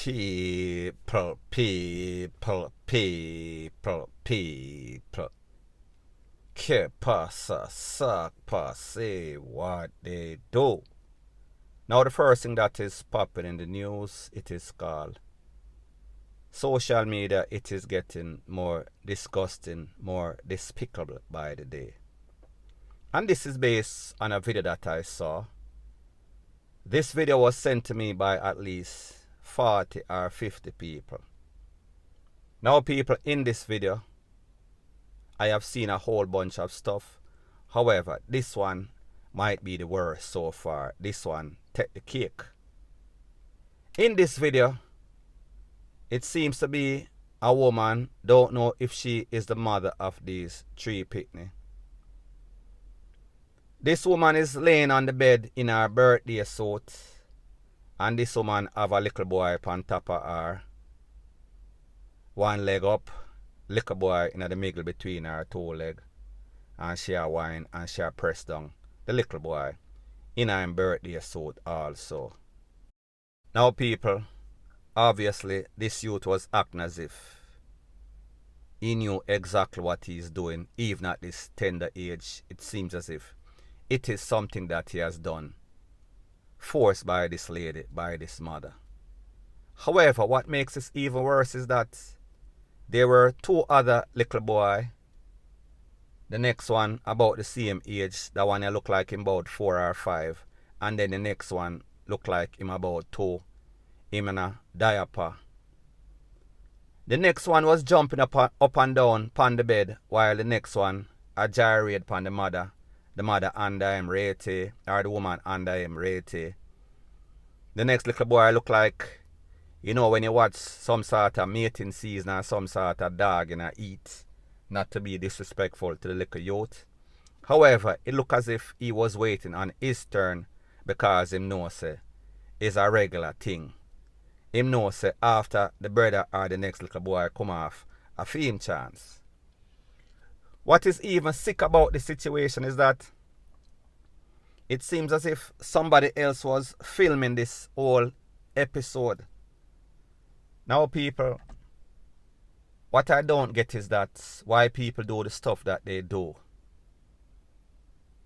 People. Que pasa, suck, say what they do. Now the first thing that is popping in the news, it is called social media. It is getting more disgusting, more despicable by the day. And this is based on a video that I saw. This video was sent to me by at least 40 or 50 people. Now people, in this video, I have seen a whole bunch of stuff. However, this one might be the worst so far. This one take the cake. In this video, it seems to be a woman. Don't know if she is the mother of these 3 picnic. This woman is laying on the bed in her birthday suit. And this woman have a little boy on top of her. One leg up. Little boy in the middle between her 2 legs. And she a whine and she a press down the little boy in her birthday suit also. Now people, obviously this youth was acting as if he knew exactly what he's doing, even at this tender age. It seems as if it is something that he has done, forced by this lady, by this mother. However, what makes this even worse is that there were 2 other little boys. The next one about the same age. The one looked like him about 4 or 5. And then the next one looked like him about 2. Him in a diaper. The next one was jumping up and down upon the bed, while the next one a gyrate upon the mother. The mother under him rate, or the woman under him rate. The next little boy looked like, you know, when you watch some sort of mating season or some sort of dog and eat, not to be disrespectful to the little youth. However, it looked as if he was waiting on his turn because him know say it's a regular thing. Him know say after the brother or the next little boy come off, a fame chance. What is even sick about the situation is that it seems as if somebody else was filming this whole episode. Now people, what I don't get is that why people do the stuff that they do.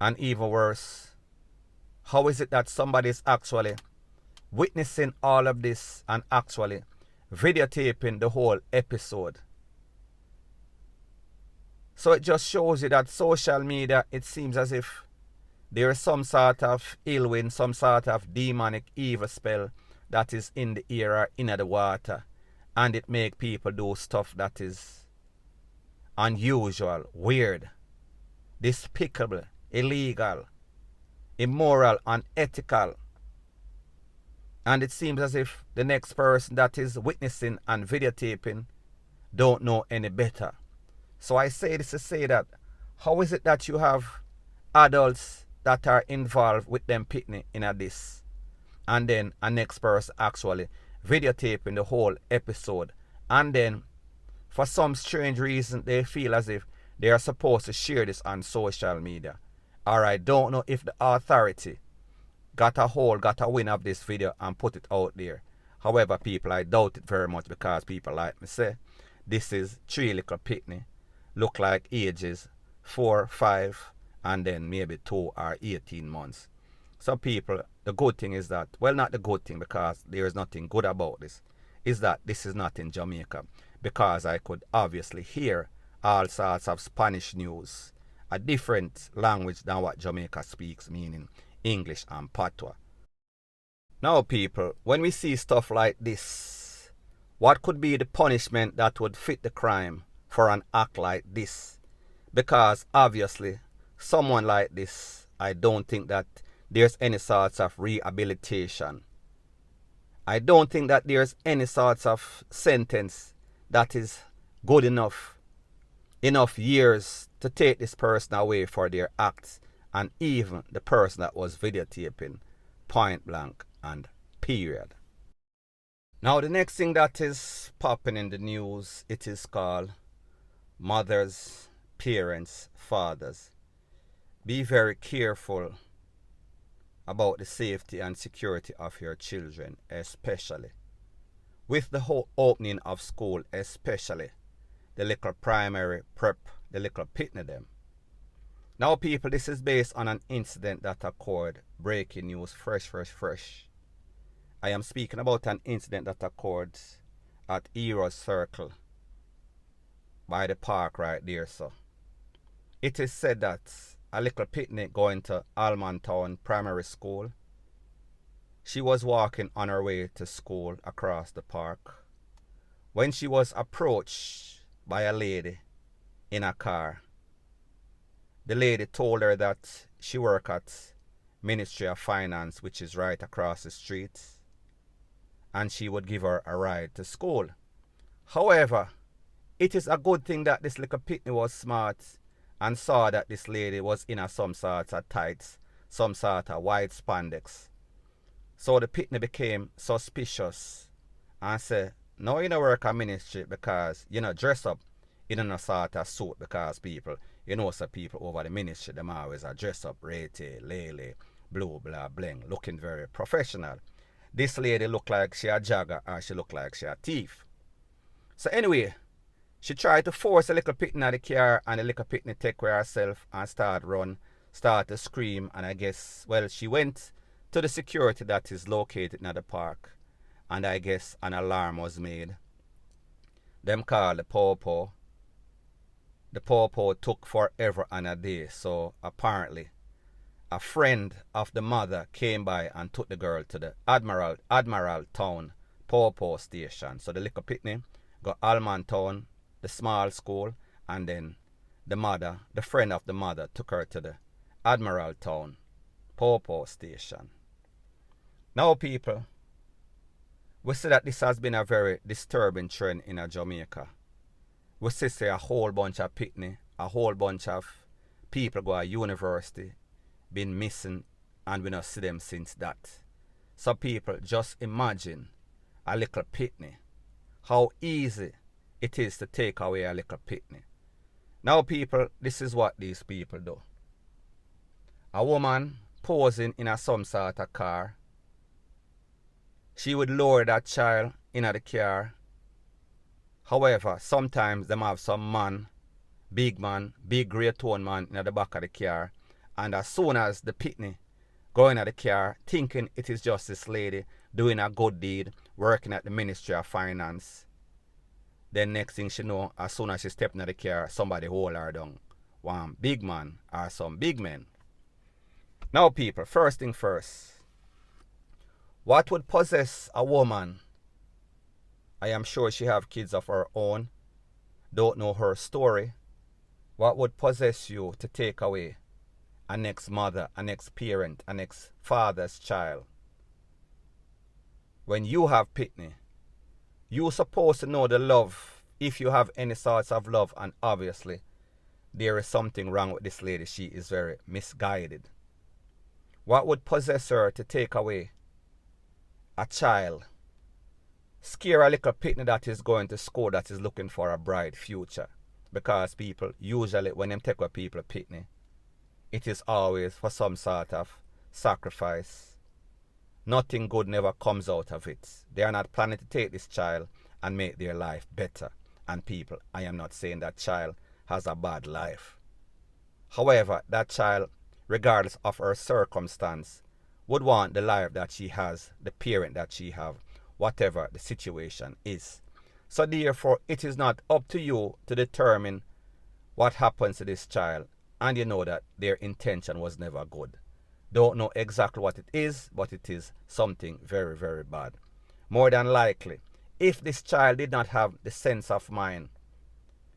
And even worse, how is it that somebody is actually witnessing all of this and actually videotaping the whole episode? So it just shows you that social media, it seems as if there is some sort of ill wind, some sort of demonic evil spell that is in the air or in the water. And it make people do stuff that is unusual, weird, despicable, illegal, immoral, unethical. And it seems as if the next person that is witnessing and videotaping don't know any better. So I say this to say that, how is it that you have adults that are involved with them picnic in this, and then a next person actually videotaping the whole episode, and then for some strange reason they feel as if they are supposed to share this on social media? Or I don't know if the authority got a win of this video and put it out there. However, people, I doubt it very much, because people like me say this is 3 little picnic, look like ages 4, 5, and then maybe 2 or 18 months. So people, the good thing is that, well, not the good thing, because there is nothing good about this, is that this is not in Jamaica, because I could obviously hear all sorts of Spanish news, a different language than what Jamaica speaks, meaning English and Patois. Now people, when we see stuff like this, what could be the punishment that would fit the crime for an act like this? Because obviously, someone like this, I don't think that there's any sorts of rehabilitation. I don't think that there's any sorts of sentence that is good enough years to take this person away for their acts, and even the person that was videotaping, point blank and period. Now the next thing that is popping in the news, it is called mothers, parents, fathers. Be very careful about the safety and security of your children, especially with the whole opening of school, especially the little primary prep, the little pitney them. Now people, this is based on an incident that occurred, breaking news, fresh. I am speaking about an incident that occurred at Heroes Circle by the park right there. So it is said that a little pitney going to Almontown Primary School, she was walking on her way to school across the park when she was approached by a lady in a car. The lady told her that she worked at Ministry of Finance, which is right across the street, and she would give her a ride to school. However, it is a good thing that this little pitney was smart and saw that this lady was in some sort of tights, some sort of white spandex. So the pitney became suspicious and said, no, you don't work at ministry because you know dress up in a sort of suit, because people, you know, some people over the ministry, them always are dress up, rete, lele, blue, blah, bling, looking very professional. This lady looked like she a jogger or she looked like she a thief. So anyway, she tried to force a little pitney out of the car, and the little pitney take care of herself and start to scream, and I guess, well, she went to the security that is located in the park, and I guess an alarm was made. Them called the pawpaw. The pawpaw took forever and a day, so apparently a friend of the mother came by and took the girl to the Admiral Town pawpaw station. So the little pitney got Almontown, the small school, and then the friend of the mother, took her to the Admiral Town pawpaw station. Now people, we see that this has been a very disturbing trend in Jamaica. We see a whole bunch of pitney, a whole bunch of people go to university, been missing, and we not see them since that. So people, just imagine a little pitney, how easy it is to take away a little pitney. Now people, this is what these people do. A woman posing in some sort of car, she would lower that child in the car. However, sometimes them have some big grey tone man in the back of the car, and as soon as the pitney go in the car thinking it is just this lady doing a good deed, working at the Ministry of Finance, then next thing she know, as soon as she step in the car, somebody hold her down. One big man or some big men. Now people, first thing first, what would possess a woman? I am sure she have kids of her own, don't know her story. What would possess you to take away a next mother, a next parent, a next father's child? When you have pitney, you're supposed to know the love, if you have any sorts of love, and obviously there is something wrong with this lady. She is very misguided. What would possess her to take away a child? Scare a little pitney that is going to school, that is looking for a bright future. Because people, usually when them take away people pitney, it is always for some sort of sacrifice. Nothing good never comes out of it. They are not planning to take this child and make their life better. And people, I am not saying that child has a bad life. However, that child, regardless of her circumstance, would want the life that she has, the parent that she have, whatever the situation is. So therefore, it is not up to you to determine what happens to this child, and you know that their intention was never good. Don't know exactly what it is, but it is something very, very bad. More than likely, if this child did not have the sense of mind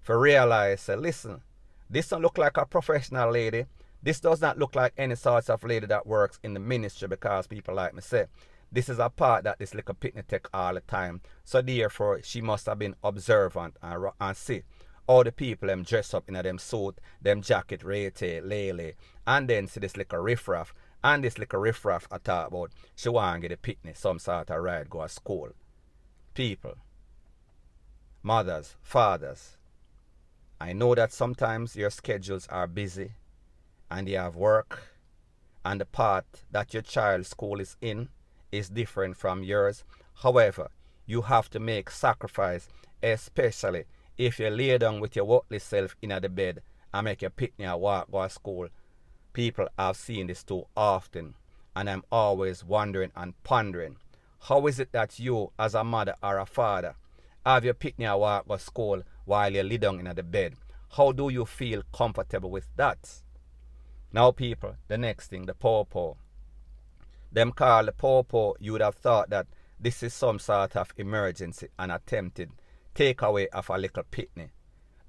to realize, say, listen, this don't look like a professional lady. This does not look like any sort of lady that works in the ministry, because people like me say, this is a part that this little pitney take all the time. So therefore, she must have been observant and see all the people them dress up in them suit, them jacket, rete, lele, and then see this little riffraff. And this little riffraff I talk about, she want to get the pitney some sort of ride, go to school. People, mothers, fathers, I know that sometimes your schedules are busy and you have work, and the part that your child's school is in is different from yours. However, you have to make sacrifice, especially if you lay down with your worthless self in the bed and make your pitney walk go to school. People have seen this too often, and I'm always wondering and pondering, how is it that you, as a mother or a father, have your pitney walk go to school while you lay down in the bed? How do you feel comfortable with that? Now people, the next thing, the pawpaw. Them call the pawpaw, you would have thought that this is some sort of emergency and attempted takeaway of a little pitney.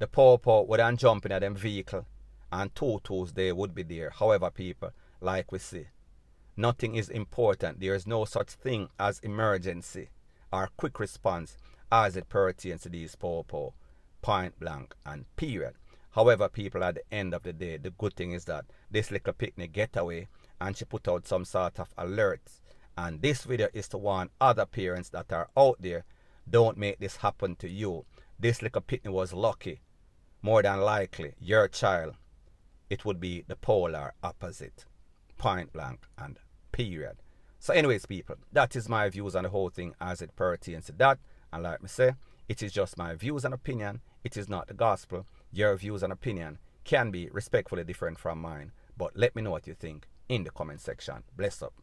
The pawpaw would then jump in them vehicle and tutus they would be there. However people, like we see, nothing is important. There is no such thing as emergency or quick response as it pertains to these pawpaw. Point blank and period. However people, at the end of the day, the good thing is that this little picnic get away and she put out some sort of alerts. And this video is to warn other parents that are out there, don't make this happen to you. This little picnic was lucky. More than likely, your child, it would be the polar opposite. Point blank and period. So anyways people, that is my views on the whole thing as it pertains to that. And like me say, it is just my views and opinion. It is not the gospel. Your views and opinion can be respectfully different from mine. But let me know what you think in the comment section. Bless up.